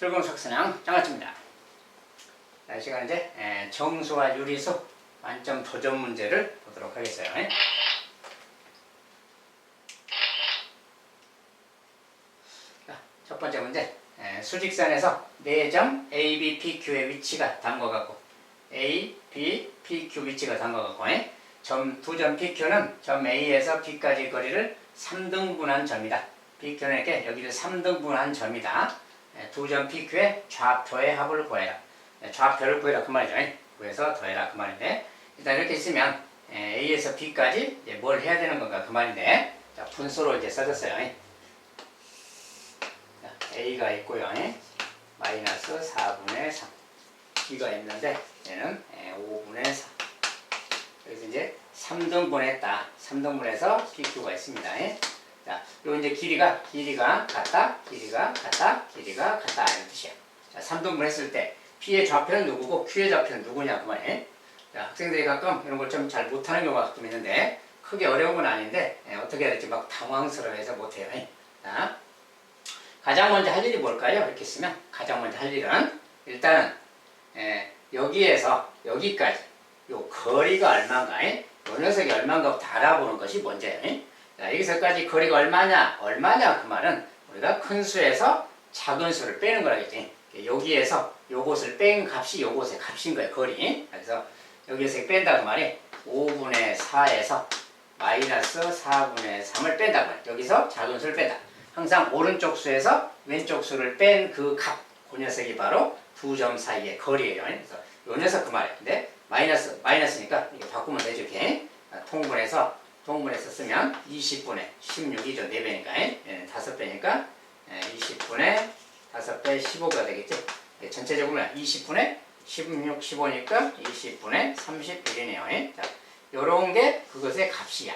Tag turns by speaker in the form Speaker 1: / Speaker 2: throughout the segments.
Speaker 1: 즐거운 수학선양 장아찌입니다. 이 시간 이제 정수와 유리수 만점 도전 문제를 보도록 하겠어요. 자, 첫 번째 문제. 수직선에서 4점 A, B, P, Q의 위치가 단 것 같고 A, B, P, Q 위치가 단 것 같고 점 2점 PQ는 점 A에서 B까지 거리를 3등분한 점이다. PQ는 이렇게 여기를 3등분한 점이다. 2점 PQ의 좌표의 합을 구해라. 좌표를 구해라 그 말이죠. 구해서 더해라 그 말인데, 일단 이렇게 있으면 A에서 B까지 이제 뭘 해야 되는 건가 그 말인데, 자, 분수로 이제 써졌어요. 자, A가 있고요. 마이너스 4분의 3. B가 있는데 얘는 5분의 4. 여기서 이제 3등분했다. 3등분해서 PQ가 있습니다. 자, 요 이제 길이가 같다, 길이가 같다, 길이가 같다 이런 뜻이야. 자, 3등분 했을 때 P의 좌표는 누구고 Q의 좌표는 누구냐 그 말이에요. 자, 학생들이 가끔 이런 걸 좀 잘 못하는 경우가 가끔 있는데, 크게 어려운 건 아닌데 어떻게 해야 될지 막 당황스러워해서 못해요. 자, 가장 먼저 할 일이 뭘까요? 이렇게 쓰면 가장 먼저 할 일은 일단은 여기에서 여기까지 요 거리가 얼마인가, 요 녀석이 얼마인가 알아보는 것이 먼저예요. 자, 여기서까지 거리가 얼마냐 그 말은 우리가 큰 수에서 작은 수를 빼는 거라겠지. 여기에서 요것을 뺀 값이 요것의 값인 거예요, 거리. 그래서 여기에서 뺀다 그 말이 5분의 4에서 마이너스 4분의 3을 뺀다고 해요. 여기서 작은 수를 뺀다. 항상 오른쪽 수에서 왼쪽 수를 뺀 그 값, 그 녀석이 바로 두 점 사이의 거리예요. 그래서 요 녀석 그 말이에요. 근데 마이너스니까 이렇게 바꾸면 되죠. 이렇게 통분해서 쓰면 20분의 16이죠. 4배니까. 얘는 5배니까 20분의 5배 15가 되겠죠. 전체적으로 20분의 16, 15니까 20분의 31이네요. 자, 요런 게 그것의 값이야.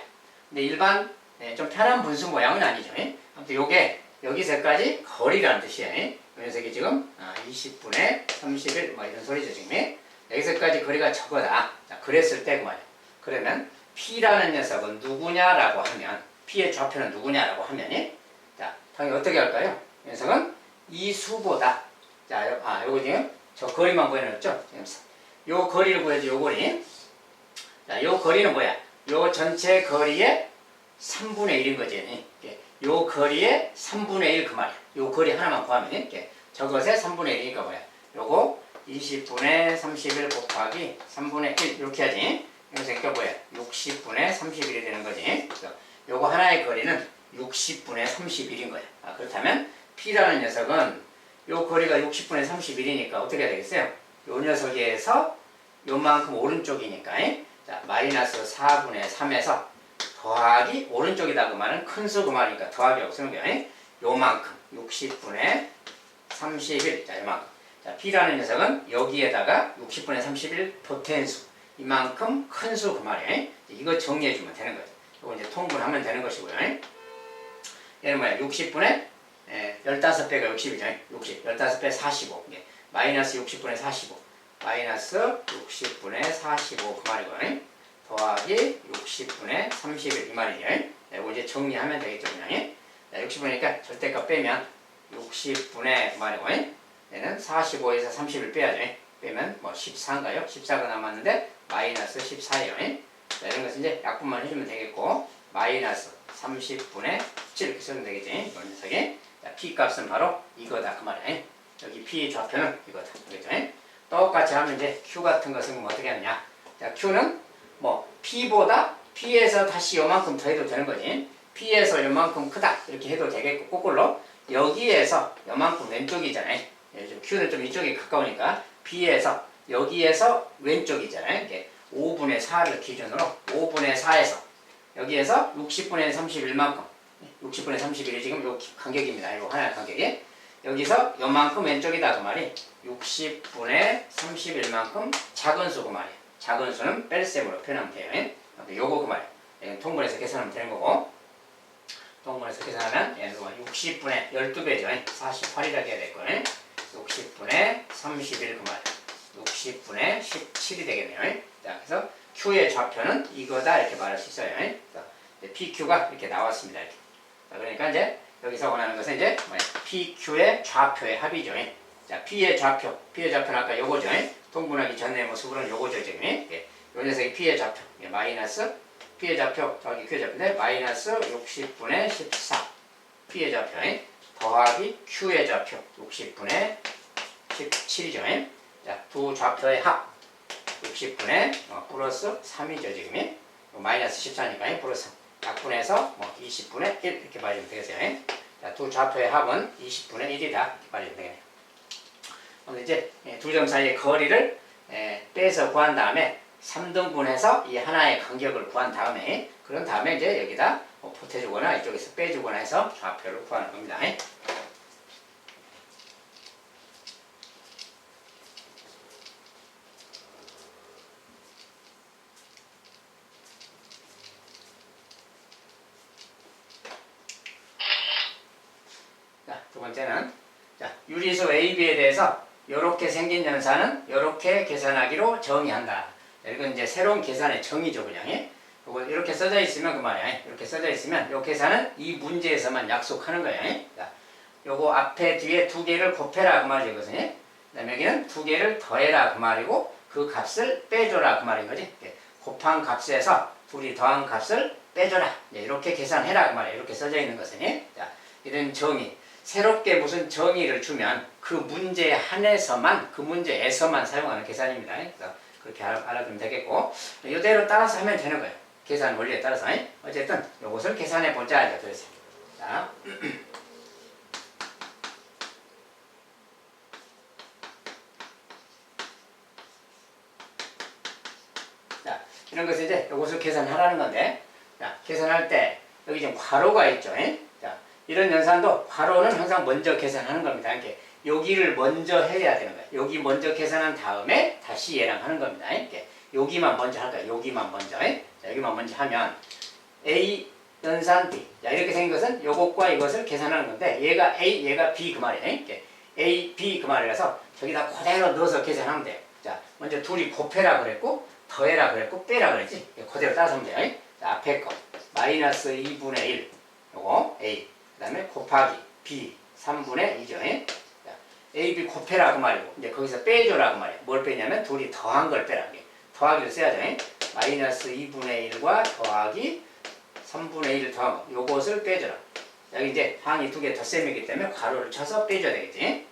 Speaker 1: 근데 일반 좀 편한 분수 모양은 아니죠. 아무튼 요게 여기서까지 거리라는 뜻이에요. 이 녀석이 지금 20분의 31 뭐 이런 소리죠. 지금 여기서까지 거리가 저거다. 자, 그랬을 때 그 말이야. 그러면 P라는 녀석은 누구냐라고 하면, P의 좌표는 누구냐라고 하면, 자, 당연히 어떻게 할까요? 이 녀석은 이 수보다, 자, 요거 지금 저 거리만 보여놨죠? 요 거리를 보여줘, 요 거리. 자, 요 거리는 뭐야? 요 전체 거리의 3분의 1인 거지. 요 거리의 3분의 1 그 말이야. 요 거리 하나만 구하면, 저것의 3분의 1이니까 뭐야? 요거 20분의 31 곱하기 3분의 1 이렇게 하지. 그래서 이게 뭐야? 60분의 31이 되는 거지. 그래서 요거 하나의 거리는 60분의 31인 거야. 그렇다면 P라는 녀석은 요 거리가 60분의 31이니까 어떻게 해야 되겠어요? 요 녀석에서 요만큼 오른쪽이니까, 자, 마이너스 4분의 3에서 더하기 오른쪽이다 그 말은 큰 수 그 말이니까 더하기라고 쓰는 거야. 요만큼 60분의 31. 자, 요만큼. 자, P라는 녀석은 여기에다가 60분의 31 보탠 수, 이만큼 큰 수 그 말이에요. 이거 정리해주면 되는 거죠. 이거 이제 통분하면 되는 것이고요. 얘는 뭐야? 60분의 15배가 60이죠. 60, 15배 45. 마이너스 60분의 45. 마이너스 60분의 45 그 말이고요. 더하기 60분의 31 이 말이죠. 이거 이제 정리하면 되겠죠. 그냥. 60분이니까 절대값 빼면 60분의 그 말이고, 얘는 45에서 30을 빼야죠. 빼면 뭐 14인가요? 14가 남았는데 마이너스 14예요. 자, 이런 것은 이제 약분만 해주면 되겠고, 마이너스 30분의 7 이렇게 쓰면 되겠지. 이 녀석이. 자, P 값은 바로 이거다 그 말이에요. 여기 P 좌표는 이거다. 그렇죠? 똑같이 하면 이제 Q 같은 것은 뭐 어떻게 하느냐. 자, Q는 뭐 P에서 다시 요만큼 더해도 되는 거지. P에서 요만큼 크다 이렇게 해도 되겠고, 거꾸로 여기에서 요만큼 왼쪽이잖아요. Q는 좀 이쪽에 가까우니까 B에서 여기에서 왼쪽이잖아요. 이게 5분의 4를 기준으로 5분의 4에서 여기에서 60분의 31만큼 60분의 31이 지금 요 간격입니다. 요 하나의 간격이 여기서 요만큼 왼쪽이다 그 말이 60분의 31만큼 작은 수 그 말이에요. 작은 수는 뺄셈으로 표현하면 돼요. 요거 그 말이에요. 통분해서 계산하면 되는 거고, 통분해서 계산하면 얘는 60분의 12배죠. 48이라고 해야 될 거예요. 60분의 31 그 말이에요. 60분의 17이 되겠네요. 자, 그래서 Q의 좌표는 이거다 이렇게 말할 수 있어요. 그래서 PQ가 이렇게 나왔습니다. 이렇게. 자, 그러니까 이제 여기서 원하는 것은 이제 PQ의 좌표의 합이죠. 자, P의 좌표는 아까 요거죠. 통분하기 전의 모습으로는 요거죠, 지금. 예. 요 녀석이 P의 좌표. 예, 마이너스 P의 좌표 더하기 Q의 좌표인데 마이너스 60분의 14 P의 좌표 더하기 Q의 좌표 60분의 17이죠. 자, 두 좌표의 합 60분의 플러스 3이죠, 지금. 마이너스 14니까 플러스 3. 약분해서 20분의 1 이렇게 말하면 되겠어요. 자, 두 좌표의 합은 20분의 1이다 이렇게 말하면 되겠네요. 그럼 이제 두 점 사이의 거리를 빼서 구한 다음에 3등분해서 이 하나의 간격을 구한 다음에 그런 다음에 이제 여기다 보태주거나 이쪽에서 빼주거나 해서 좌표를 구하는 겁니다. 자, 두 번째는 자, 유리수 AB에 대해서 이렇게 생긴 연산은 이렇게 계산하기로 정의한다. 이건 이제 새로운 계산의 정의죠, 그냥. 이거 이렇게 써져 있으면 그 말이야. 이렇게 써져 있으면 이 계산은 이 문제에서만 약속하는 거야. 자, 요거 앞에 뒤에 두 개를 곱해라 그 말이죠, 이것은. 그다음에 여기는 두 개를 더해라 그 말이고 그 값을 빼줘라 그 말인 거지. 곱한 값에서 둘이 더한 값을 빼줘라. 이렇게 계산해라 그 말이야. 이렇게 써져 있는 것은. 자, 이런 정의. 새롭게 무슨 정의를 주면 그 문제에 한해서만 그 문제에서만 사용하는 계산입니다. 그래서 그렇게 알아두면 되겠고 이대로 따라서 하면 되는 거예요. 계산 원리에 따라서. 어쨌든 이것을 계산해 보자. 그래서 자, 자 이런 것을 이제 이것을 계산하라는 건데 자, 계산할 때 여기 지금 괄호가 있죠. 자, 이런 연산도 괄호는 항상 먼저 계산하는 겁니다. 이렇게 여기를 먼저 해야 되는 거예요. 여기 먼저 계산한 다음에 다시 얘랑 하는 겁니다. 이렇게 여기만 먼저 할 거예요. 여기만 먼저. 자, 여기만 먼저 하면 A 연산 B. 자, 이렇게 생긴 것은 요것과 이것을 계산하는 건데 얘가 A, 얘가 B 그 말이에요. 이렇게 A, B 그 말이라서 저기다 그대로 넣어서 계산하면 돼요. 자, 먼저 둘이 곱해라 그랬고 더해라 그랬고 빼라 그랬지. 그대로 따라서 하면 돼요. 자, 앞에 거 마이너스 2분의 1 요거 A 그 다음에 곱하기 B 3분의 2죠. 자, A, B 곱해라 그 말이고 이제 거기서 빼줘라 그 말이에요. 뭘 빼냐면 둘이 더한 걸 빼라. 더하기를 써야죠. 마이너스 2분의 1과 더하기 3분의 1을 더한 거 요것을 빼줘라. 여기 이제 항이 두 개 덧셈이기 때문에 괄호를 쳐서 빼줘야 되겠지.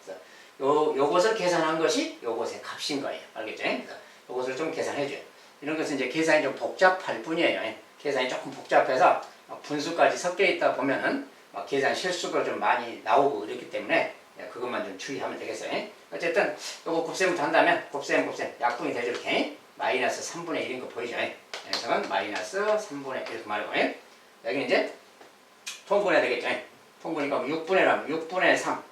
Speaker 1: 그래서 요것을 계산한 것이 요것의 값인 거예요. 알겠죠? 그래서 요것을 좀 계산해줘요. 이런 것은 이제 계산이 좀 복잡할 뿐이에요. 계산이 조금 복잡해서 분수까지 섞여 있다 보면은 계산 실수가 좀 많이 나오고 그렇기 때문에 그것만 좀 주의하면 되겠어요. 어쨌든 요거 곱셈부터 한다면 곱셈 약분이 되죠. 이렇게 마이너스 3분의 1인 거 보이죠? 여기서는 마이너스 3분의 1 그 말이고 여기 이제 통분해야 되겠죠? 통분이니까 6분의 1하면 6분의 3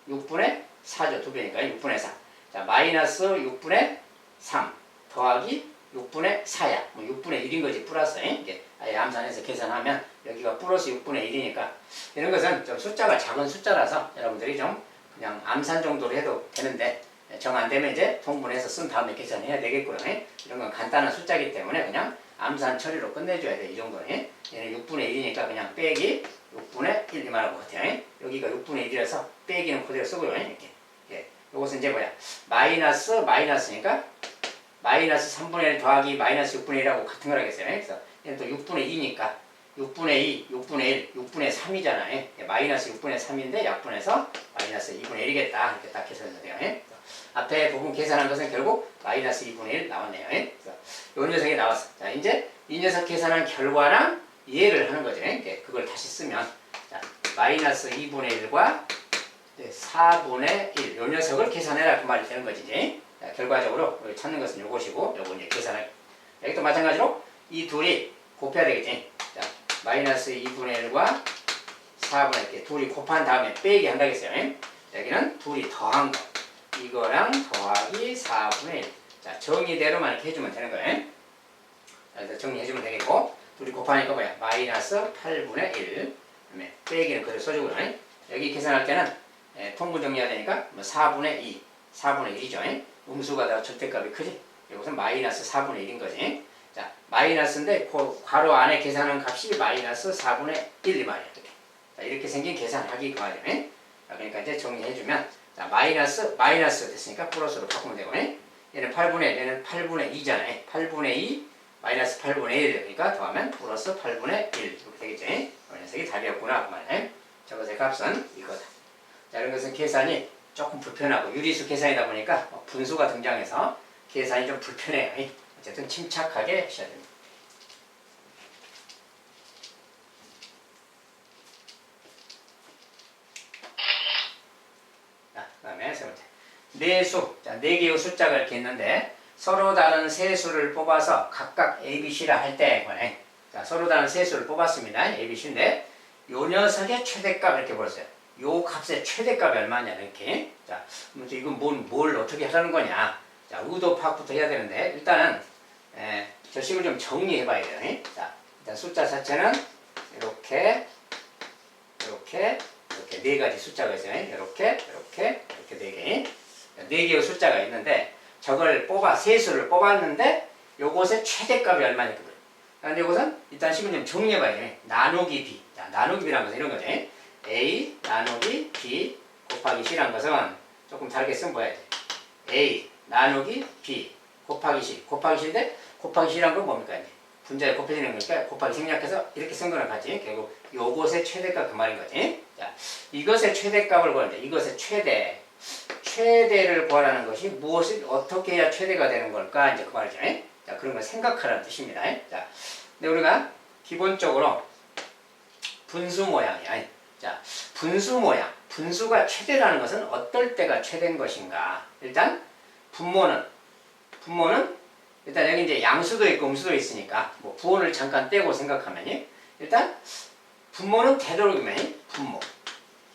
Speaker 1: 6분의 4죠. 두 배니까 6분의 4 자, 마이너스 6분의 3 더하기 6분의 4야. 6분의 1인 거지, 플러스. 이렇게 아예 암산해서 계산하면 여기가 플러스 6분의 1이니까 이런 것은 좀 숫자가 작은 숫자라서 여러분들이 좀 그냥 암산 정도로 해도 되는데 정 안 되면 이제 통분해서 쓴 다음에 계산해야 되겠고요. 이런 건 간단한 숫자이기 때문에 그냥 암산 처리로 끝내줘야 돼. 이 정도는. 얘는 6분의 1이니까 그냥 빼기 6분의 1 말할 것 같아요. 여기가 6분의 1이라서 빼기는 그대로 쓰고요. 이렇게. 이것은 이제 뭐야? 마이너스니까 마이너스 3분의 1 더하기 마이너스 6분의 1하고 같은 걸 하겠어요. 그래서 얘는 또 6분의 2니까 6분의 2, 6분의 1, 6분의 3이잖아요. 마이너스 6분의 3인데 약분해서 마이너스 2분의 1이겠다. 이렇게 딱 계산해도 돼요. 앞에 부분 계산한 것은 결국 마이너스 2분의 1 나왔네요. 그래서 이 녀석이 나왔어. 자, 이제 이 녀석 계산한 결과랑 이해를 하는 거죠. 그걸 다시 쓰면 자, 마이너스 2분의 1과 4분의 1. 이 녀석을 계산해라 그 말이 되는 거지. 이제. 자, 결과적으로 찾는 것은 요것이고 요거 이제 계산할. 여기 또 마찬가지로 이 둘이 곱해야 되겠지. 자, 마이너스 2분의 1과 4분의 1 이렇게 둘이 곱한 다음에 빼기 한다겠어요. 여기는 둘이 더한 거. 이거랑 더하기 4분의 1. 자, 정의대로만 이렇게 해주면 되는 거예요. 그래서 정리해주면 되겠고, 둘이 곱하니까 뭐야? 마이너스 8분의 1. 그다음에 빼기는 그대로 써주고요. 여기 계산할 때는 통분 정리해야 되니까 4분의 2. 4분의 1이죠. 음수가 다 절대값이 크지? 이것은 마이너스 4분의 1인 거지. 자, 마이너스인데 그 괄호 안에 계산한 값이 마이너스 4분의 1 이 말이야. 이렇게. 자, 이렇게 생긴 계산하기 그 말이에요. 자, 그러니까 이제 정리해주면 자, 마이너스 됐으니까 플러스로 바꾸면 되고 얘는 8분의 1, 얘는 8분의 2잖아요. 8분의 2 마이너스 8분의 1 되니까 더하면 플러스 8분의 1 이렇게 되겠죠. 이 녀석이 답이었구나 그 말이에요. 저것의 값은 이거다. 자, 이런 것은 계산이 조금 불편하고 유리수 계산이다 보니까 분수가 등장해서 계산이 좀 불편해요. 어쨌든 침착하게 하셔야 됩니다. 자, 그 다음에 세 번째. 네수. 자, 네 개의 숫자가 이렇게 있는데 서로 다른 세 수를 뽑아서 각각 A, B, C라 할 때, 자, 서로 다른 세 수를 뽑았습니다. A, B, C인데 요 녀석의 최대값 이렇게 벌었어요. 요 값의 최대값이 얼마냐 이렇게. 자, 그러면 이건 뭘 어떻게 하라는 거냐. 자, 의도 파악부터 해야 되는데 일단은 저 식을 좀 정리해 봐야 돼요. 자, 일단 숫자 자체는 이렇게 네 가지 숫자가 있어요. 이렇게 네 개. 네 개의 숫자가 있는데 저걸 세수를 뽑았는데 요것의 최대값이 얼마냐 그거예요. 그런데 이것은 일단 식을 좀 정리해 봐야 돼요. 나누기 B. 자, 나누기 B라는 것은 이런 거죠. A 나누기 B 곱하기 C라는 것은 조금 다르게 쓰면 뭐야 돼? A 나누기 B 곱하기 C. 곱하기 C인데 곱하기 C라는 건 뭡니까? 이제 분자에 곱해지는 거니까 곱하기 생략해서 이렇게 쓴 거랑 같이 결국 요것의 최대값 그 말인 거지. 자, 이것의 최대값을 구하는데 이것의 최대를 구하라는 것이 무엇을 어떻게 해야 최대가 되는 걸까? 이제 그 말이죠. 자, 그런 걸 생각하라는 뜻입니다. 자, 근데 우리가 기본적으로 분수 모양이야. 자, 분수 모양. 분수가 최대라는 것은 어떨 때가 최대인 것인가? 일단 분모는 일단 여기 이제 양수도 있고 음수도 있으니까 뭐 부호를 잠깐 떼고 생각하면 일단 분모는 되도록이면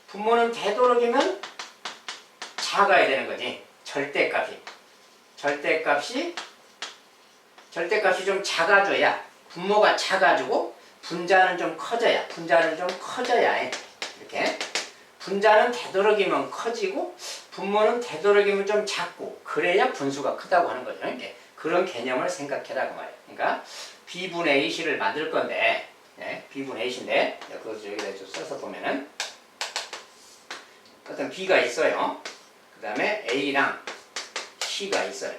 Speaker 1: 분모는 되도록이면 작아야 되는 거지. 절대값이 좀 작아져야 분모가 작아지고 분자는 좀 커져야 이렇게 분자는 되도록이면 커지고 분모는 되도록이면 좀 작고 그래야 분수가 크다고 하는 거죠. 이제 그런 개념을 생각해라 그 말이에요. 그러니까 B분의 AC를 만들 건데 B분의 AC인데 그것을 여기다 좀 써서 보면은 어떤 B가 있어요. 그 다음에 A랑 C가 있어요.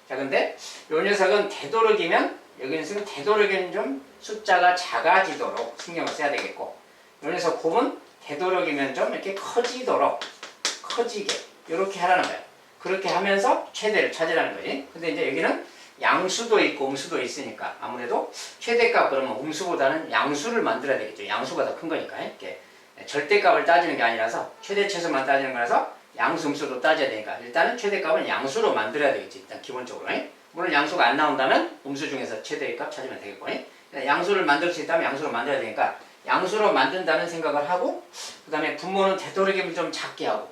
Speaker 1: 자, 근데 요 녀석은 되도록이면 여기 녀석은 되도록이면 좀 숫자가 작아지도록 신경을 써야 되겠고 요 녀석 곱은 되도록이면 좀 이렇게 커지게 이렇게 하라는 거예요. 그렇게 하면서 최대를 찾으라는 거지. 근데 이제 여기는 양수도 있고 음수도 있으니까 아무래도 최대값 그러면 음수보다는 양수를 만들어야 되겠죠. 양수가 더 큰 거니까. 이렇게 절대값을 따지는 게 아니라서 최대최소만 따지는 거라서 양수 음수도 따져야 되니까 일단은 최대값은 양수로 만들어야 되겠지. 일단 기본적으로. 물론 양수가 안 나온다면 음수 중에서 최대값 찾으면 되겠고 양수를 만들 수 있다면 양수로 만들어야 되니까 양수로 만든다는 생각을 하고 그 다음에 분모는 되도록이면 좀 작게 하고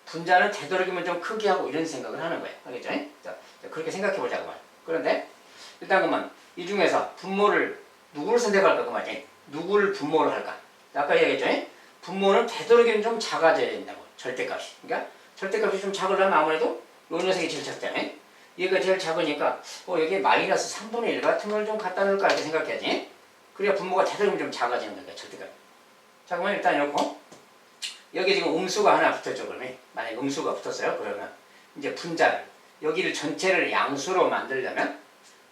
Speaker 1: 분자는 되도록이면 좀 크게 하고 이런 생각을 하는 거예요. 알겠죠? 자, 그렇게 생각해 보자고 말이에요. 그런데 일단 그러면 이 중에서 분모를 누구를 선택할까 그 말이에요. 누구를 분모를 할까? 아까 얘기했죠? 분모는 되도록이면 좀 작아져야 된다고. 절대값이. 그러니까 절대값이 좀 작으려면 아무래도 요 녀석이 제일 작잖아요. 얘가 제일 작으니까 여기에 마이너스 3분의 1 같은 걸 좀 갖다 놓을까 이렇게 생각해야지. 그래야 분모가 되도록이면 좀 작아지는 거니까 절대값. 자, 그러면 일단 이렇고 여기 지금 음수가 하나 붙었죠. 그러면 만약에 음수가 붙었어요. 그러면 이제 분자를 여기를 전체를 양수로 만들려면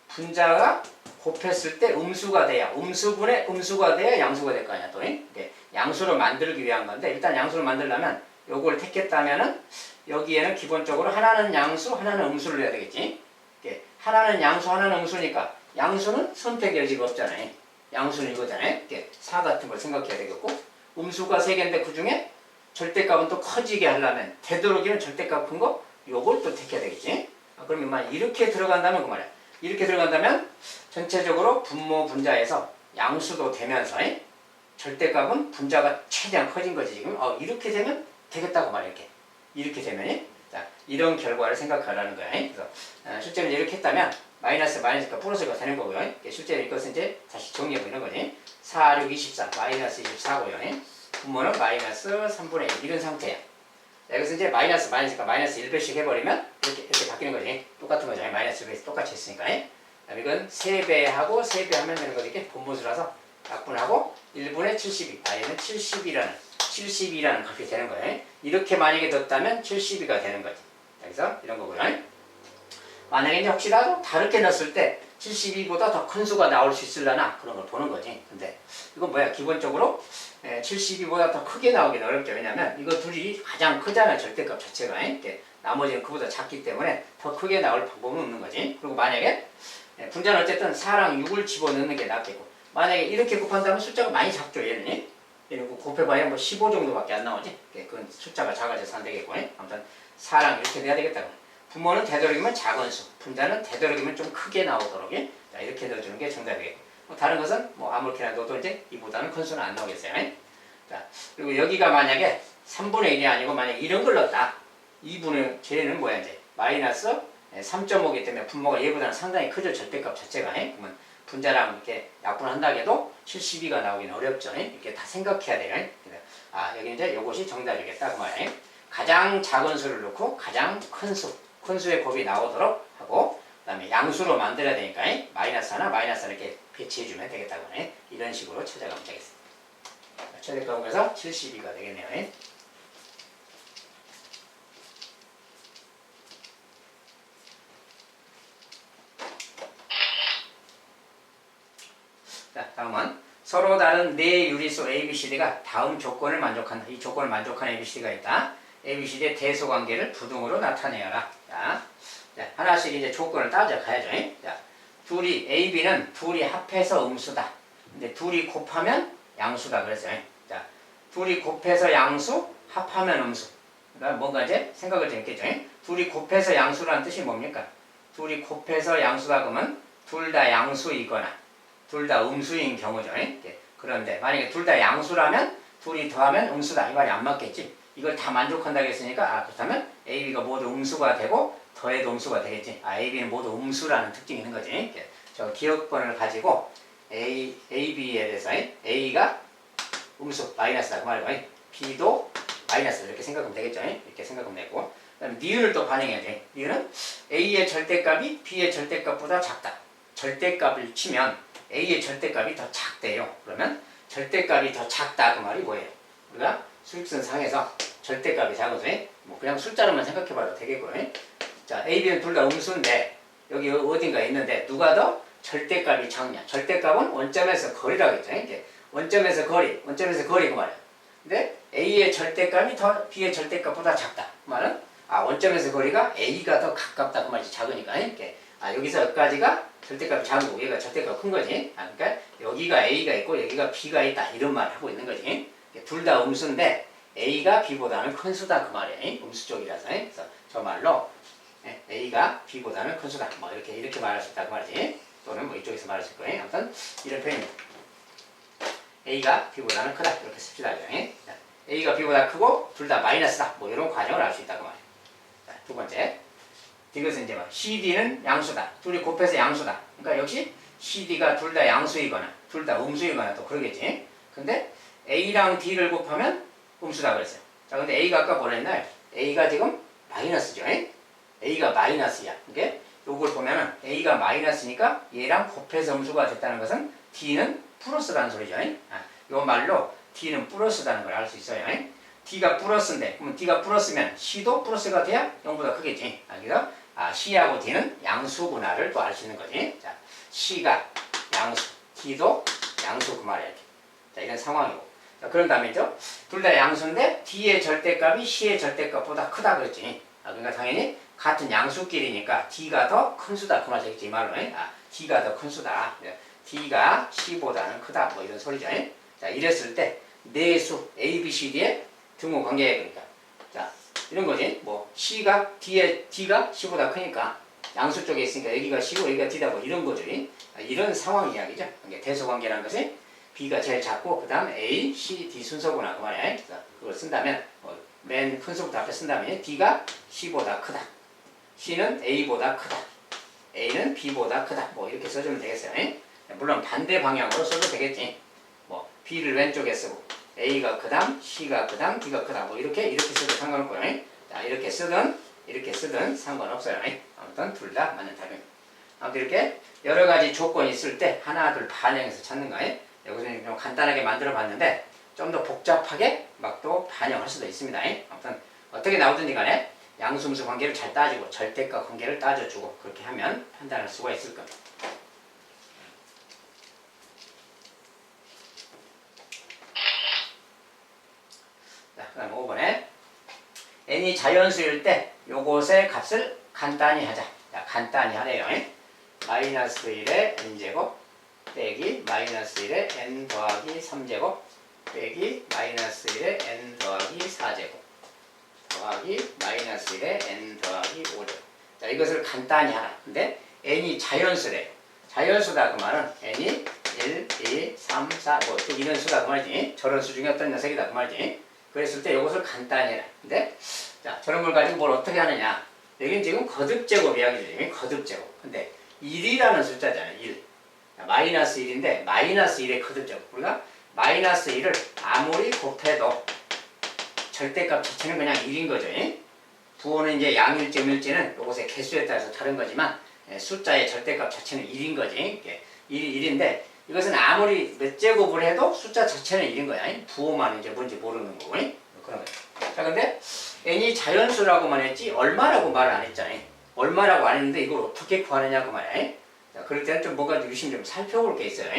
Speaker 1: 분자가 곱했을 때 음수가 돼야 음수분의 음수가 돼야 양수가 될 거 아니야. 또 양수로 만들기 위한 건데 일단 양수로 만들려면 요걸 택했다면은 여기에는 기본적으로 하나는 양수 하나는 음수를 해야 되겠지. 하나는 양수 하나는 음수니까 양수는 선택 여지가 없잖아요. 양수는 이거잖아요. 4 같은 걸 생각해야 되겠고 음수가 3개인데 그 중에 절대값은 또 커지게 하려면 되도록이면 절대값 큰 거 요걸 또 택해야 되겠지. 그러면 만 이렇게 들어간다면 그 말이야. 이렇게 들어간다면 전체적으로 분모 분자에서 양수도 되면서 절대값은 분자가 최대한 커진 거지 지금. 이렇게 되면 되겠다고 말이야. 이렇게 되면 자, 이런 결과를 생각하라는 거야. 그래서 실제로 이렇게 했다면 마이너스가 플러스가 되는 거고요. 실제로 이것은 이제 다시 정리해 보이는 거지. 4, 6, 24 마이너스 24고요. 분모는 마이너스 3분의 1 이런 상태야. 자, 여기서 이제 마이너스가 마이너스 1배씩 해버리면 이렇게 바뀌는 거지. 똑같은 거죠. 마이너스 1배 똑같이 했으니까. 이건 3배하고 3배 하면 되는 거지. 본분수라서 약분하고 1분의 72. 얘는 70이라는 72라는 값이 되는 거예요. 이렇게 만약에 뒀다면 72가 되는 거지. 그래서 이런 거고요. 만약에 이제 혹시라도 다르게 넣었을 때 72보다 더 큰 수가 나올 수 있으려나 그런 걸 보는 거지. 근데 이건 뭐야? 기본적으로 72보다 더 크게 나오긴 어렵죠. 왜냐면 이거 둘이 가장 크잖아요. 절대값 자체가. 나머지는 그보다 작기 때문에 더 크게 나올 방법은 없는 거지. 그리고 만약에 분자는 어쨌든 4랑 6을 집어넣는 게 낫겠고, 만약에 이렇게 곱한다면 숫자가 많이 작죠. 얘는 곱해봐야 뭐 15 정도밖에 안 나오지. 그건 숫자가 작아져서 안 되겠고. 아무튼 4랑 이렇게 돼야 되겠다고. 분모는 되도록이면 작은 수, 분자는 되도록이면 좀 크게 나오도록 자, 이렇게 넣어주는 게 정답이겠고, 다른 것은 뭐 아무렇게나 넣어도 이제 이보다는 큰 수는 안 나오겠어요. 자, 그리고 여기가 만약에 3분의 1이 아니고 만약에 이런 걸 넣었다. 2분의 쟤는 뭐야 이제 마이너스 3.5이기 때문에 분모가 얘보다는 상당히 크죠. 절대값 자체가. 그러면 분자랑 이렇게 약분한다 해도 72가 나오기는 어렵죠. 이렇게 다 생각해야 돼요. 아, 여기 이제 이것이 정답이겠다 그 말이에요. 가장 작은 수를 넣고 가장 큰 수의 곱이 나오도록 하고, 그 다음에 양수로 만들어야 되니까 마이너스 하나 마이너스 하나 이렇게 배치해주면 되겠다고 하네. 이런 식으로 찾아가면 되겠습니다. 최대값에서 72가 되겠네요. 자, 다음은 서로 다른 네 유리수 ABCD가 다음 조건을 만족한다. 이 조건을 만족하는 ABCD가 있다. ABCD의 대소관계를 부등으로 나타내어라. 자, 하나씩 이제 조건을 따져가야죠. 자, 둘이 AB는 둘이 합해서 음수다. 근데 둘이 곱하면 양수다 그랬어요. 자, 둘이 곱해서 양수, 합하면 음수. 그러니까 뭔가 이제 생각을 좀 했겠죠. 둘이 곱해서 양수라는 뜻이 뭡니까? 둘이 곱해서 양수다 그러면 둘 다 양수이거나 둘 다 음수인 경우죠. 그런데 만약에 둘 다 양수라면 둘이 더하면 음수다. 이 말이 안 맞겠지. 이걸 다 만족한다고 했으니까 그렇다면 AB가 모두 음수가 되고 더해도 음수가 되겠지. AB는 모두 음수라는 특징이 있는 거지. 저 기억번을 가지고 AB에 대해서 A가 음수 마이너스다 그 말이고 B도 마이너스 이렇게 생각하면 되겠죠. 이렇게 생각하면 되고, 그다음에 니은을 또 반영해야 돼. 니은은 A의 절대값이 B의 절대값보다 작다. 절대값을 치면 A의 절대값이 더 작대요. 그러면 절대값이 더 작다 그 말이 뭐예요? 우리가 수직선 상에서 절대값이 작아서 뭐 그냥 숫자로만 생각해봐도 되겠고요. 자, A, B는 둘 다 음수인데 여기 어딘가에 있는데 누가 더 절대값이 작냐? 절대값은 원점에서 거리라고 했죠. 이제 원점에서 거리 그 말이에요. 근데 A의 절대값이 더 B의 절대값보다 작다. 그 말은 원점에서 거리가 A가 더 가깝다 그 말이지. 작으니까. 이렇게 여기서 여기까지가 절대값이 작은 거고 얘가 절대값이 큰 거지. 그러니까 여기가 A가 있고 여기가 B가 있다 이런 말을 하고 있는 거지. 둘 다 음수인데 A가 B보다는 큰 수다 그 말이에요. 음수 쪽이라서. 그래서 저 말로 A가 B보다는 큰 수다. 뭐 이렇게 말할 수 있다 그 말이지. 또는 뭐 이쪽에서 말할 수 있을 거예요. 아무튼 이런 표현입니다. A가 B보다는 크다 이렇게 씁시다. A가 B보다 크고 둘 다 마이너스다. 뭐 이런 과정을 알 수 있다 그 말이에요. 자, 두 번째. 이것은 이제 CD는 양수다. 둘이 곱해서 양수다. 그러니까 역시 CD가 둘 다 양수이거나 둘 다 음수이거나 또 그러겠지. 근데 A랑 D를 곱하면 음수다 그랬어요. 자, 근데 A가 아까 뭐라 했나요? A가 지금 마이너스죠. A가 마이너스야. 그러니까 요걸 보면은 A가 마이너스니까 얘랑 곱해서 음수가 됐다는 것은 D는 플러스라는 소리죠. 요 말로 D는 플러스라는 걸 알 수 있어요. D가 플러스인데, 그러면 D가 플러스면 C도 플러스가 돼야 0보다 크겠지. 그래서 C하고 D는 양수구나를 또 알 수 있는 거지. 자, C가 양수, D도 양수 그 말이야. 자, 이런 상황이고. 자, 그런 다음에죠. 둘 다 양수인데 D의 절대값이 C의 절대값보다 크다 그랬지. 그러니까 당연히 같은 양수끼리니까 D가 더 큰 수다 그 말이겠지 이 말로. D가 더 큰 수다. D가 C보다는 크다 뭐 이런 소리죠. 자, 이랬을 때 네 수 A, B, C, D의 등호 관계 그러니까. 자, 이런 거지. 뭐 C가 D가 C보다 크니까 양수 쪽에 있으니까 여기가 C고 여기가 D다 뭐 이런 거죠. 이런 상황 이야기죠. 그러니까 대소관계라는 것이 B가 제일 작고 그 다음 A, C, D 순서구나 그 말이야. 그걸 쓴다면 맨 큰 수부터 앞에 쓴다면 D가 C보다 크다. C는 A보다 크다. A는 B보다 크다. 뭐 이렇게 써주면 되겠어요. 물론 반대 방향으로 써도 되겠지. 뭐 B를 왼쪽에 쓰고 A가 크다, C가 크다, D가 크다. 뭐 이렇게 써도 상관없고요. 자, 이렇게 쓰든 상관없어요. 아무튼 둘 다 맞는 답입니다. 아무튼 이렇게 여러 가지 조건이 있을 때 하나 둘 반영해서 찾는 거예요. 여기서 좀 간단하게 만들어 봤는데 좀 더 복잡하게 막 또 반영할 수도 있습니다. 아무튼 어떻게 나오든지 간에 양수음수 관계를 잘 따지고 절대값 관계를 따져주고 그렇게 하면 판단할 수가 있을 겁니다. 자, 그 다음 5번에 n이 자연수일 때 요것의 값을 간단히 하자. 자, 간단히 하래요. 마이너스 1의 n제곱 빼기 마이너스 1의 n 더하기 3제곱 빼기 마이너스 1의 n 더하기 4제곱 더하기 마이너스 1의 n 더하기 5제곱. 자, 이것을 간단히 하라. 근데 n이 자연수래요. 자연수다 그 말은 n이 1, 2, 3, 4, 뭐 또 이런 수다 그 말이지. 저런 수 중에 어떤 녀석이다 그 말이지. 그랬을 때 이것을 간단히 해라. 근데 자, 저런 걸 가지고 뭘 어떻게 하느냐. 여기는 지금 거듭제곱 이야기죠. 거듭제곱. 근데 1이라는 숫자잖아요. 1. 마이너스 1인데 마이너스 1의 거듭제곱. 우리가 마이너스 1을 아무리 곱해도 절대값 자체는 그냥 1인 거죠. 부호는 이제 양일지 음일지는 요것의 개수에 따라서 다른 거지만 숫자의 절대값 자체는 1인 거지. 1인데 이것은 아무리 몇 제곱을 해도 숫자 자체는 1인 거야. 부호만 이제 뭔지 모르는 거고. 그런 거야. 자, 근데 n이 자연수라고만 했지 얼마라고 말을 안 했잖아요. 얼마라고 안 했는데 이걸 어떻게 구하느냐 그 말이야. 자, 그럴 때는 좀 뭔가 유심 좀 살펴볼 게 있어요.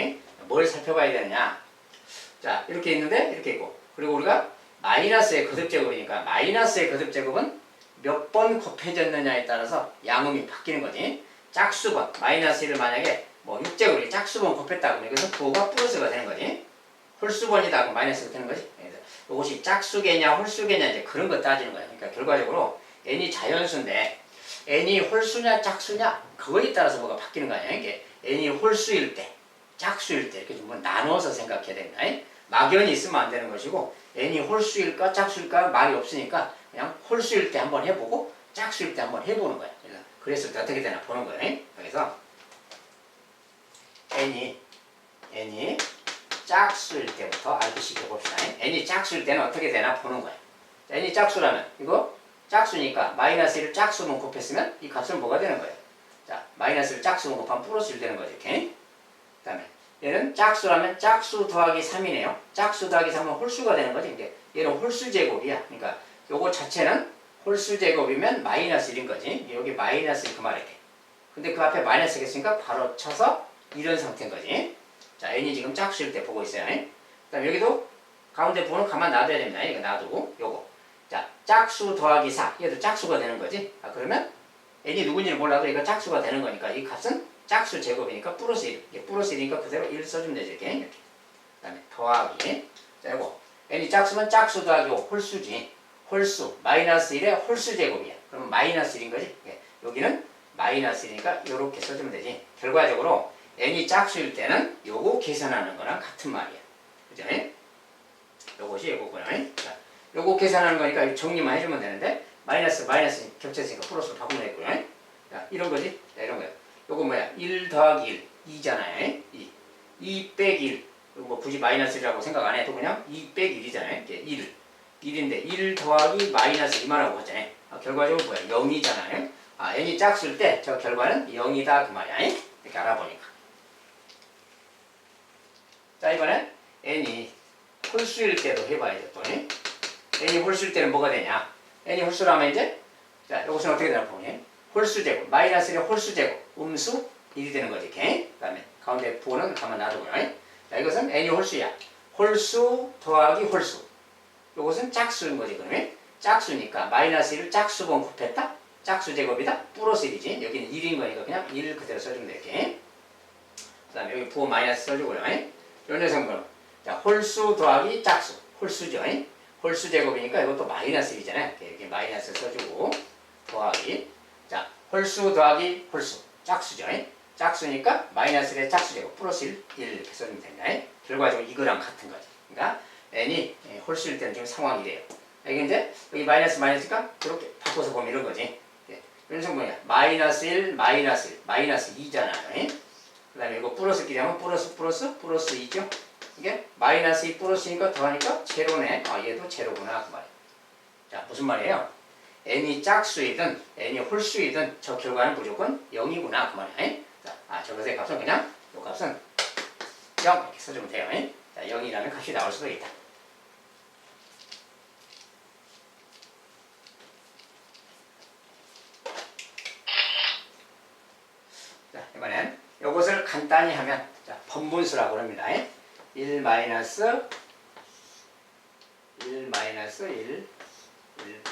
Speaker 1: 뭘 살펴봐야 되느냐. 자, 이렇게 있는데 이렇게 있고 그리고 우리가 마이너스의 거듭제곱이니까 마이너스의 거듭제곱은 몇 번 곱해졌느냐에 따라서 양음이 바뀌는 거지. 짝수번 마이너스 1을 만약에 뭐 6제곱이 짝수번 곱했다 그러면 이것은 부호가 플러스가 되는 거지. 홀수번이다 그러면 마이너스가 되는 거지. 그래서 이것이 짝수계냐 홀수계냐 이제 그런 거 따지는 거야. 그러니까 결과적으로 n이 자연수인데 n이 홀수냐 짝수냐 그거에 따라서 뭐가 바뀌는 거 아니야. 이게 n이 홀수일 때 짝수일 때 이렇게 좀 뭐 나눠서 생각해야 됩니다. 막연히 있으면 안 되는 것이고 n이 홀수일까 짝수일까 말이 없으니까 그냥 홀수일 때 한번 해보고 짝수일 때 한번 해보는 거야. 그랬을 때 어떻게 되나 보는 거예요. 그래서 n이 짝수일 때부터 알기 시켜봅시다. n이 짝수일 때는 어떻게 되나 보는 거야. n이 짝수라면 이거 짝수니까 마이너스 1을 짝수분 곱했으면 이 값은 뭐가 되는 거예요. 자, 마이너스 1을 짝수분 곱하면 플러스 1 되는 거죠. 이렇게. 그 다음에 얘는 짝수라면 짝수 더하기 3이네요. 짝수 더하기 3은 홀수가 되는 거지. 이제 얘는 홀수 제곱이야. 그러니까 요거 자체는 홀수 제곱이면 마이너스 1인 거지. 여기 마이너스 1 그 말이야. 근데 그 앞에 마이너스가 있으니까 바로 쳐서 이런 상태인 거지. 자, n이 지금 짝수일 때 보고 있어요. 그 다음 여기도 가운데 부호는 가만 놔둬야 됩니다. 이거 놔두고 요거. 자, 짝수 더하기 4. 얘도 짝수가 되는 거지. 아, 그러면 n이 누군지는 몰라도 이거 짝수가 되는 거니까 이 값은 짝수 제곱이니까 플러스 1. 이게 플러스 1이니까 그대로 1 써주면 되죠. 이렇게. 그 다음에 더하기. 자, 요거. n이 짝수면 짝수 더하기 5. 홀수지. 홀수. 마이너스 1의 홀수 제곱이야. 그러면 마이너스 1인 거지. 여기는 마이너스 1이니까 요렇게 써주면 되지. 결과적으로 n이 짝수일 때는 요거 계산하는 거랑 같은 말이야. 그죠? 요것이 요거고요. 자, 요거 계산하는 거니까 정리만 해주면 되는데 마이너스 겹쳐있으니까 플러스로 바꾸면 되고요. 자, 이런 거지. 자, 이런 거야. 요거 뭐야? 1 더하기 1. 2잖아요. 2 빼기 1. 요거 뭐 굳이 마이너스 1이라고 생각 안 해도 그냥 2 빼기 1이잖아요. 이게 1인데 1 더하기 마이너스 2만하고 하잖아요. 아, 결과적으로 뭐야? 0이잖아요. 아, n이 짝수일 때 저 결과는 0이다 그 말이야. 이렇게 알아보니까. 자, 이번엔 n이 홀수일 때도 해봐야죠. 또. n이 홀수일 때는 뭐가 되냐? n이 홀수라면 이제 자, 이것은 어떻게 되나 보니? 홀수제곱, 마이너스 1의 홀수제곱, 음수 1이 되는 거지. 그 다음에 가운데 부호는 가만 놔두고요. 자, 이것은 n이 홀수야. 홀수 더하기 홀수. 이것은 짝수인 거지. 그러면 짝수니까 마이너스 1을 짝수번 곱했다? 짝수 제곱이다? 플러스 1이지. 여기는 1인 거니까 그냥 1 그대로 써주면 돼. 그 다음에 여기 부호 마이너스 써주고요. 요 녀석은 자, 홀수 더하기 짝수. 홀수죠. 홀수 제곱이니까 이것도 마이너스 1이잖아요. 이렇게 마이너스 써주고 더하기 자, 홀수 더하기 홀수. 짝수죠. 짝수니까 마이너스 1의 짝수 제곱 플러스 1 이렇게 써주면 됩니다. 결과적으로 이거랑 같은 거지. 그러니까 n이 홀수일 때는 지금 상황이 이래요. 이게 이제 여기 마이너스니까 그렇게 바꿔서 보면 이런 거지. 연속 뭐냐? 마이너스 1, 마이너스 1, 마이너스 2잖아요. 그 다음에 이거 플러스끼리 하면 플러스 2죠? 이게 마이너스 2 플러스니까 더하니까 제로네. 아, 얘도 제로구나. 그 말이야. 자, 무슨 말이에요? n이 짝수이든 n이 홀수이든 저 결과는 무조건 0이구나. 그 말이야. 자, 아, 저것의 값은 그냥 이 값은 0 이렇게 써주면 돼요. 자, 0이라는 값이 나올 수도 있다. 간단히 하면 자, 번분수라고 합니다. 1 마이너스 1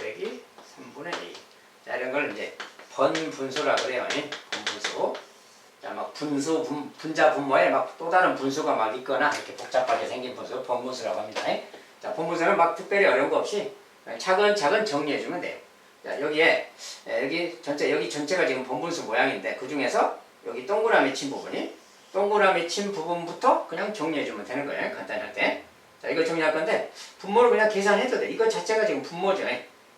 Speaker 1: 빼기 3분의 2. 자, 이런 걸 이제 번분수라고 그래요. 번분수. 자, 막 분자 분모에 막 또 다른 분수가 막 있거나 이렇게 복잡하게 생긴 분수, 번분수라고 합니다. 자, 번분수는 막 특별히 어려운 거 없이 차근차근 정리해주면 돼요. 자, 여기 전체가 지금 번분수 모양인데 그 중에서 여기 동그라미 친 부분부터 그냥 정리해주면 되는 거예요. 간단히 할 때. 자, 이거 정리할 건데 분모를 그냥 계산해도 돼. 이거 자체가 지금 분모죠.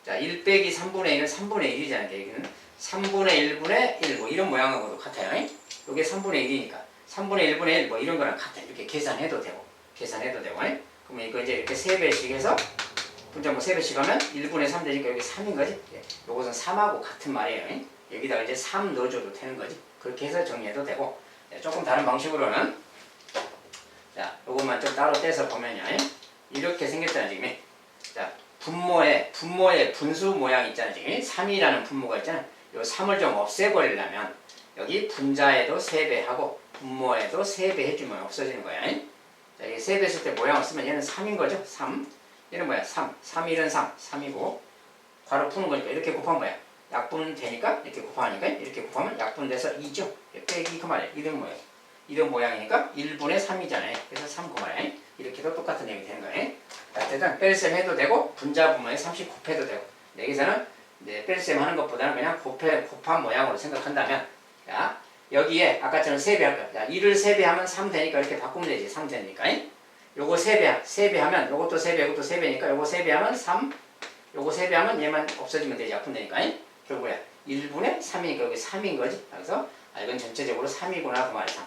Speaker 1: 자, 1 빼기 3분의 1은 3분의 1이잖아요. 여기는 3분의 1분의 1 뭐 이런 모양하고도 같아요. 이게 3분의 1이니까 3분의 1분의 1 뭐 이런 거랑 같아. 이렇게 계산해도 되고. 그러면 이거 이제 이렇게 3배씩 해서 분자 뭐 3배씩 하면 1분의 3 되니까 여기 3인 거지. 요것은 3하고 같은 말이에요. 여기다가 이제 3 넣어줘도 되는 거지. 그렇게 해서 정리해도 되고. 조금 다른 방식으로는 자, 요것만 좀 따로 떼서 보면요. 이렇게 생겼잖아요, 지금. 자, 분모의 분수 모양 있잖아요, 지금. 3이라는 분모가 있잖아요. 요 3을 좀 없애버리려면 여기 분자에도 3배 하고 분모에도 3배 해주면 없어지는 거야. 자, 이게 3배 했을 때 모양을 쓰면 얘는 3인 거죠? 3. 얘는 뭐야? 3. 3, 1은 3. 3이고 괄호 푸는 거니까 이렇게 곱하면 뭐야? 약분 되니까 이렇게 곱하니까 이렇게 곱하면 약분돼서 2죠? 빼기 그 말이야. 이런 모양이니까 1분의 3이잖아요. 그래서 3 그 말이야. 이렇게도 똑같은 내용이 되는 거예요. 어쨌든 뺄셈 해도 되고 분자 분모에 30 곱해도 되고 여기서는 뺄셈 하는 것보다는 그냥 곱한 모양으로 생각한다면 자, 여기에 아까처럼 3배 할 거야. 자, 1을 3배 하면 3 되니까 이렇게 바꾸면 되지. 3 되니까. 요거 3배 하면 요것도 3배, 요것도 3배니까 요거 3배 하면 3, 요거 3배 하면 얘만 없어지면 되지. 약분 되니까. 결국에 1분의 3이니까 여기 3인 거지. 그래서 이건 전체적으로 3이구나 그 말이야.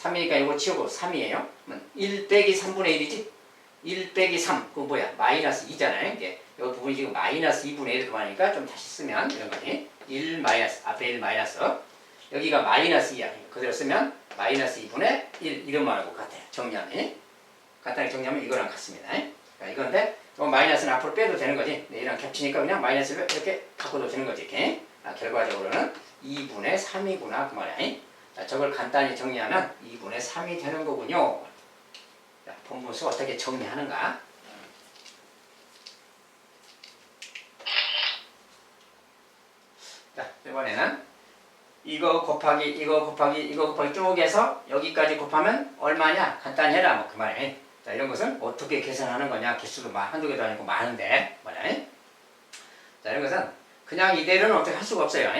Speaker 1: 3이니까 이거 치우고 3이에요. 1 빼기 3분의 1이지? 1 빼기 3, 그거 뭐야? 마이너스 2잖아요. 이제 이 부분이 지금 마이너스 2분의 1 그만이니까 좀 다시 쓰면 이런 거지. 1 마이너스, 앞에 1 마이너스. 여기가 마이너스 2야. 그대로 쓰면 마이너스 2분의 1 이런 말하고 같아요. 정리하면. 간단히 정리하면 이거랑 같습니다. 그러니까 이건데 마이너스는 앞으로 빼도 되는 거지. 이랑 겹치니까 그냥 마이너스를 이렇게 바꿔도 되는 거지. 이렇게. 결과적으로는 2분의 3이구나 그 말이야. 자, 저걸 간단히 정리하면 2분의 3이 되는 거군요. 자, 분분수 어떻게 정리하는가? 자, 이번에는 이거 곱하기 쭉 해서 여기까지 곱하면 얼마냐? 간단히 해라 뭐 그 말이야. 자, 이런 것은 어떻게 계산하는 거냐? 개수도 한두 개도 아니고 많은데 말이야. 자, 이런 것은 그냥 이대로는 어떻게 할 수가 없어요.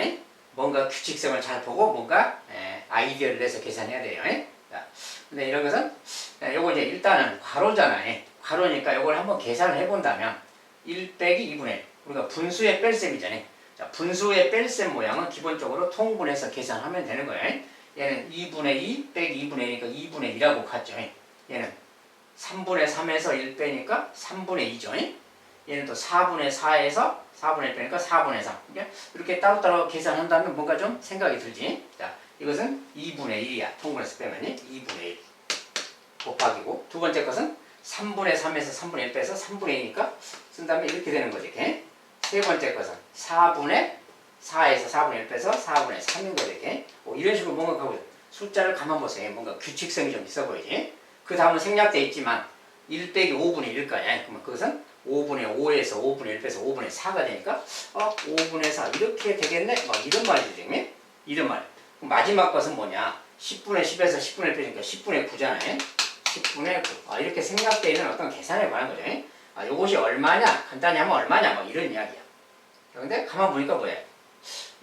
Speaker 1: 뭔가 규칙성을 잘 보고 뭔가 아이디어를 내서 계산해야 돼요. 자, 근데 이런 것은 요거 이제 일단은 괄호잖아요. 괄호니까 요걸 한번 계산을 해본다면 1 빼기 2분의 1 우리가 분수의 뺄셈이잖아요. 자, 분수의 뺄셈 모양은 기본적으로 통분해서 계산하면 되는 거예요. 얘는 2분의 2 빼기 2분의 1이니까 2분의 2라고 갔죠. 얘는 3분의 3에서 1 빼니까 3분의 2죠. 얘는 또 4분의 4에서 4분의 1 빼니까 4분의 3. 이렇게 따로따로 계산한다면 뭔가 좀 생각이 들지. 자, 이것은 2분의 1이야. 통분해서 빼면 2분의 1 곱하기고 두 번째 것은 3분의 3에서 3분의 1 빼서 3분의 2니까 쓴다면 이렇게 되는 거지. 이렇게. 세 번째 것은 4분의 4에서 4분의 1 빼서 4분의 3인 거지. 이렇게. 이런 식으로 뭔가 하고 숫자를 가만 보세요. 뭔가 규칙성이 좀 있어 보이지. 그 다음은 생략되어 있지만 1 빼기 5분의 1일 거야. 그러면 그것은 5분의 5에서 5분의 1 빼서 5분의 4가 되니까 5분의 4 이렇게 되겠네? 막 이런 말이지 지금. 이런 말. 그럼 마지막 것은 뭐냐? 10분의 10에서 10분의 1 빼니까 10분의 9잖아요. 10분의 9. 이렇게 생략되어 있는 어떤 계산에 관한 거죠. 요것이 얼마냐? 간단히 하면 얼마냐? 막 이런 이야기야. 근데 가만 보니까 뭐야?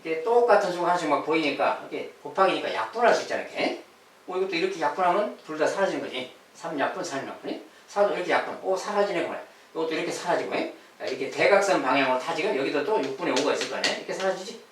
Speaker 1: 이게 똑같은 수가 하나씩 막 보이니까 이게 곱하기니까 약분할 수 있잖아. 이렇게. 이것도 이렇게 약분하면 둘 다 사라지는 거지. 3약분, 4약분이. 4도 이렇게 약분. 사라지네. 그래. 이것도 이렇게 사라지고. 이렇게 대각선 방향으로 다 지금 여기도 또 6분의 5가 있을 거 아니야? 이렇게 사라지지?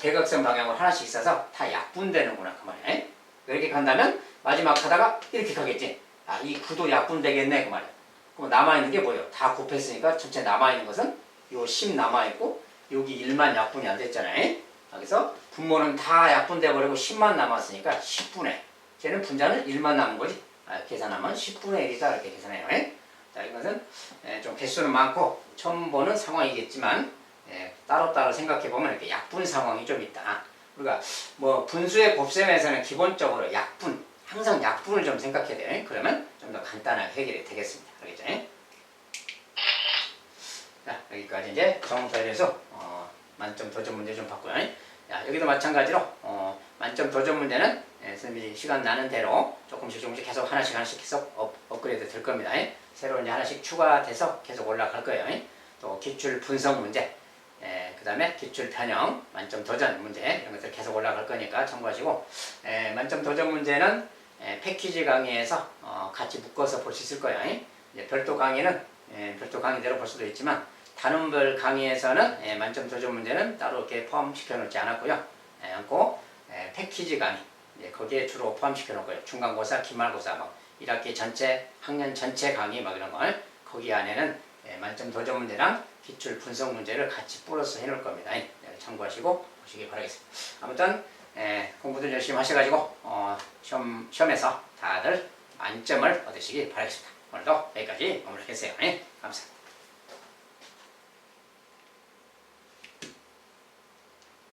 Speaker 1: 대각선 방향으로 하나씩 있어서 다 약분되는구나. 그 말이야. 이렇게 간다면 마지막 하다가 이렇게 가겠지? 이 9도 약분되겠네. 그 말이야. 그럼 남아있는 게 뭐예요? 다 곱했으니까 전체 남아있는 것은 요 10 남아있고 여기 1만 약분이 안 됐잖아요. 그래서 분모는 다 약분돼 버리고 10만 남았으니까 10분의 쟤는 분자는 1만 남은 거지. 계산하면 10분의 1이다 이렇게 계산해요. 자, 이것은 좀 개수는 많고 처음 보는 상황이겠지만 따로따로 생각해 보면 이렇게 약분 상황이 좀 있다. 우리가 뭐 분수의 곱셈에서는 기본적으로 약분, 항상 약분을 좀 생각해야 돼요. 그러면 좀 더 간단하게 해결이 되겠습니다. 알겠죠? 자, 여기까지 이제 정사에 대해서 만점 도전 문제 좀 봤고요. 자, 여기도 마찬가지로 만점 도전 문제는 선생님이 시간 나는 대로 조금씩 계속 하나씩 계속 업그레이드 될 겁니다. 새로 이제 하나씩 추가돼서 계속 올라갈 거예요. 또 기출 분석 문제, 그 다음에 기출 변형, 만점 도전 문제 이런 것들 계속 올라갈 거니까 참고하시고, 만점 도전 문제는 패키지 강의에서 같이 묶어서 볼 수 있을 거예요. 이제 별도 강의는 별도 강의대로 볼 수도 있지만 단원별 강의에서는 만점 도전 문제는 따로 이렇게 포함시켜 놓지 않았고요. 패키지 강의 거기에 주로 포함시켜 놓고요. 중간고사, 기말고사, 막 1학기 전체, 학년 전체 강의 막 이런 걸 거기 안에는 만점 도전 문제랑 기출 분석 문제를 같이 뿌려서 해놓을 겁니다. 참고하시고 보시기 바라겠습니다. 아무튼 공부들 열심히 하셔가지고 시험에서 다들 만점을 얻으시기 바라겠습니다. 오늘도 여기까지 마무리하겠어요. 감사합니다.